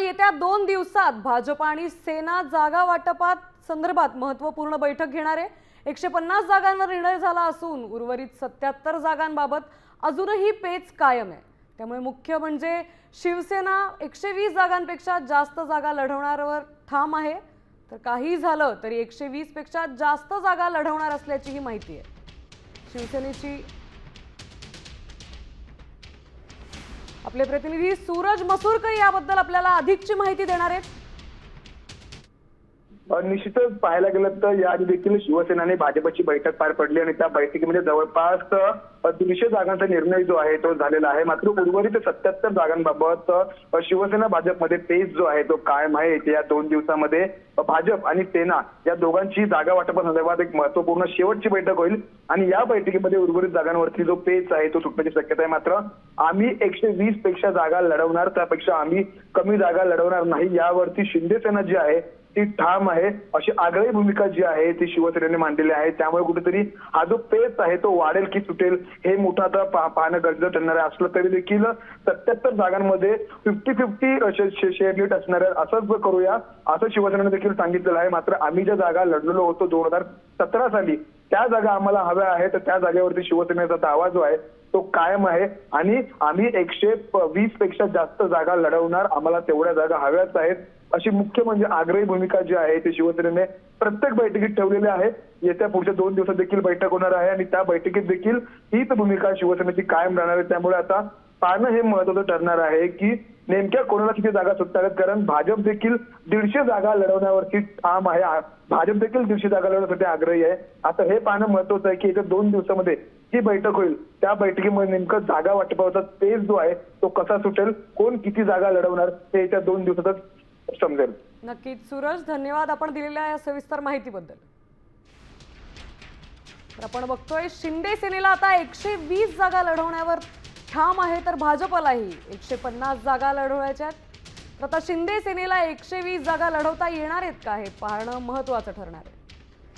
येत्या 2 दिवसात भाजप आणि सेना जागा वाटपात संदर्भात महत्त्वपूर्ण बैठक घेणार आहे। 150 जागांवर निर्णय झाला असून उर्वरित 77 जागांबाबत अजूनही पेच कायम आहे। त्यामुळे मुख्य म्हणजे शिवसेना 120 जागांपेक्षा जास्त जागा लढवण्यावर ठाम आहे, तर काही झालं तरी 120 पेक्षा जास्त जागा लढवणार असल्याची ही माहिती आहे। शिवसेनेची आपले प्रतिनिधी सूरज मसूरकर याबद्दल आपल्याला अधिकची माहिती देणार आहेत। निश्चितच पाहायला गेलं तर याआधी देखील शिवसेनेने भाजपची बैठक पार पडली आणि त्या बैठकीमध्ये जवळपास 300 जागांचा निर्णय जो आहे तो झालेला आहे। मात्र उर्वरित 77 जागांबाबत शिवसेना भाजपमध्ये पेच जो आहे तो कायम आहे। या 2 दिवसांमध्ये भाजप आणि सेना या दोघांची जागा वाटपासंदर्भात एक महत्त्वपूर्ण शेवटची बैठक होईल आणि या बैठकीमध्ये उर्वरित जागांवरती जो पेच आहे तो सुटण्याची शक्यता आहे। मात्र आम्ही 120 पेक्षा जागा लढवणार, त्यापेक्षा आम्ही कमी जागा लढवणार नाही यावरती शिंदे सेना जी आहे ती ठाम आहे, अशी आग्रही भूमिका जी आहे ती शिवसेनेने मांडलेली आहे। त्यामुळे कुठेतरी हा जो पेच आहे तो वाढेल की सुटेल हे मोठं आता पाहणं गरजेचं ठरणार आहे। असलं तरी देखील 77 जागांमध्ये 50-50 शेअर लीड असणार आहे, असंच करूया असं शिवसेनेने देखील सांगितलेलं आहे। मात्र आम्ही ज्या जागा लढलेलो होतो 2017 साली त्या जागा आम्हाला हव्या आहेत, तर त्या जागेवरती शिवसेनेचा दावा जो आहे तो कायम आहे आणि आम्ही 120 पेक्षा जास्त जागा लढवणार, आम्हाला तेवढ्या जागा हव्याच आहेत, अशी मुख्य म्हणजे आग्रही भूमिका जी आहे ती शिवसेनेने प्रत्येक बैठकीत ठेवलेली आहे। येत्या पुढच्या 2 दिवसात देखील बैठक होणार आहे आणि त्या बैठकीत देखील हीच भूमिका शिवसेनेची कायम राहणार आहे। त्यामुळे आता पाहणं हे महत्त्वाचं ठरणार आहे की नेमक्या कोणाला किती जागा सुटतात, कारण भाजप देखील 150 जागा लढवण्यावरती ठाम आहे, भाजप देखील 150 जागा लढवण्यासाठी आग्रही आहे। आता हे पाहणं महत्त्वाचं आहे की येत्या 2 दिवसामध्ये जी बैठक होईल त्या बैठकीमध्ये नेमकं जागा वाटपाचा पेच जो आहे तो कसा सुटेल, कोण किती जागा लढवणार हे येत्या 2 दिवसातच समजेल। नक्कीच सूरज, धन्यवाद आपण दिलेल्या या सविस्तर माहितीबद्दल। आपण बघतोय शिंदे सेनेला आता 120 जागा लढवण्यावर ठाम आहे, तर भाजपलाही 150 जागा लढवायच्या आहेत। आता शिंदे सेनेला 120 जागा लढवता येणार आहेत का हे पाहणं महत्त्वाचं ठरणार आहे।